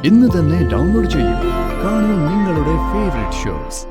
ഇന്ന് തന്നെ ഡൗൺലോഡ് ചെയ്യൂ. കാണൂ നിങ്ങളുടെ ഫേവറേറ്റ് ഷോസ്.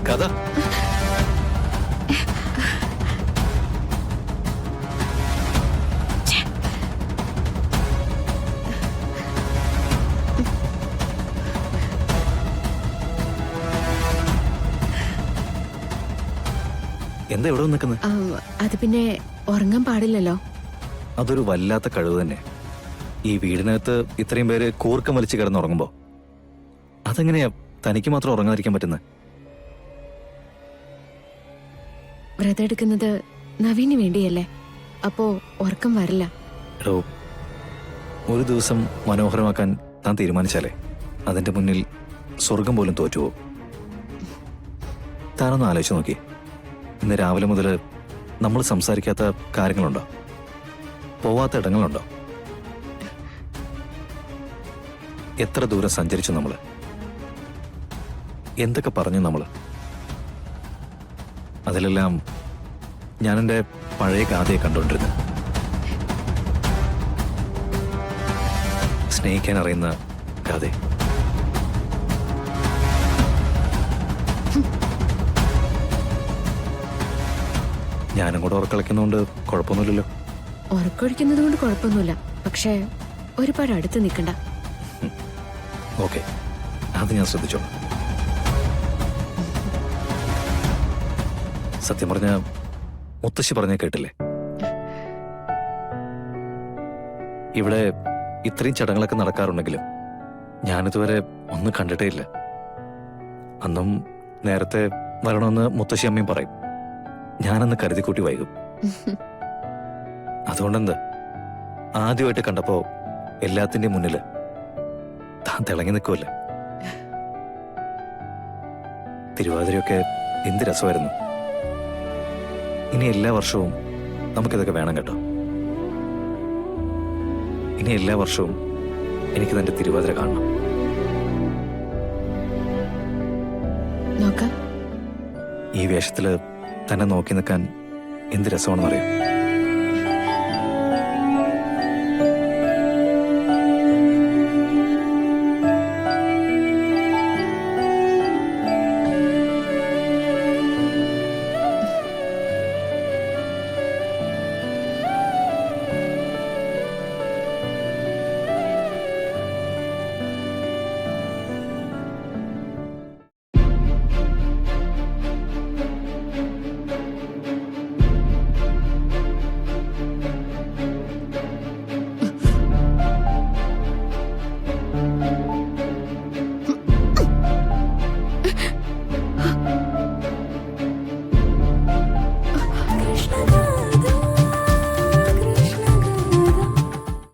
കഥ എന്താ എവിടെ നിൽക്കുന്നത്? അത് പിന്നെ ഉറങ്ങാൻ പാടില്ലല്ലോ. അതൊരു വല്ലാത്ത കഴിവ് തന്നെ. ഈ വീടിനകത്ത് ഇത്രയും പേര് കൂർക്കം വലിച്ചു കിടന്നുറങ്ങുമ്പോ അതെങ്ങനെയാ തനിക്ക് മാത്രം ഉറങ്ങാതിരിക്കാൻ പറ്റുന്നത്? വ്രതം എടുക്കുന്നത് നവീന് വേണ്ടിയല്ലേ, അപ്പോ ഉറക്കം വരില്ല. എടോ, ഒരു ദിവസം മനോഹരമാക്കാൻ താൻ തീരുമാനിച്ചാലേ അതിന്റെ മുന്നിൽ സ്വർഗം പോലും തോറ്റുപോകും. താനൊന്ന് ആലോചിച്ച് നോക്കി. ഇന്ന് രാവിലെ മുതൽ നമ്മൾ സംസാരിക്കാത്ത കാര്യങ്ങളുണ്ടോ? പോവാത്ത ഇടങ്ങളുണ്ടോ? എത്ര ദൂരം സഞ്ചരിച്ചു നമ്മൾ? എന്തൊക്കെ പറഞ്ഞു നമ്മൾ? അതിലെല്ലാം ഞാനെൻ്റെ പഴയ ഗാഥയെ കണ്ടുകൊണ്ടിരുന്നു. സ്നേഹിക്കാൻ അറിയുന്ന ഗാഥ. ഞാനും കൂടെ ഉറക്കളിക്കുന്നതുകൊണ്ട് കുഴപ്പമൊന്നുമില്ലല്ലോ. ഉറക്കൊഴിക്കുന്നത് കൊണ്ട് കുഴപ്പമൊന്നുമില്ല, പക്ഷേ ഒരുപാട് അടുത്ത് നിൽക്കണ്ട. ഓക്കെ, അത് ഞാൻ ശ്രദ്ധിച്ചോളാം. സത്യം പറഞ്ഞ മുത്തശ്ശി പറഞ്ഞ കേട്ടില്ലേ, ഇവിടെ ഇത്രയും ചടങ്ങുകളൊക്കെ നടക്കാറുണ്ടെങ്കിലും ഞാനിതുവരെ ഒന്നും കണ്ടിട്ടേ ഇല്ല. അന്നും നേരത്തെ വരണമെന്ന് മുത്തശ്ശി അമ്മയും പറയും. ഞാനന്ന് കരുതിക്കൂട്ടി വൈകും. അതുകൊണ്ടെന്ത്, ആദ്യമായിട്ട് കണ്ടപ്പോ എല്ലാത്തിന്റെയും മുന്നില് താൻ തിളങ്ങി നിൽക്കുമല്ലേ. തിരുവാതിരയൊക്കെ എന്ത് രസമായിരുന്നു. ഇനി എല്ലാ വർഷവും നമുക്കിതൊക്കെ വേണം കേട്ടോ. ഇനി എല്ലാ വർഷവും എനിക്ക് തന്റെ തിരുവാതിര കാണണം. നോക്കാം. ഈ വേഷത്തില് തന്നെ നോക്കി നിൽക്കാൻ എന്ത് രസമാണെന്നറിയാം.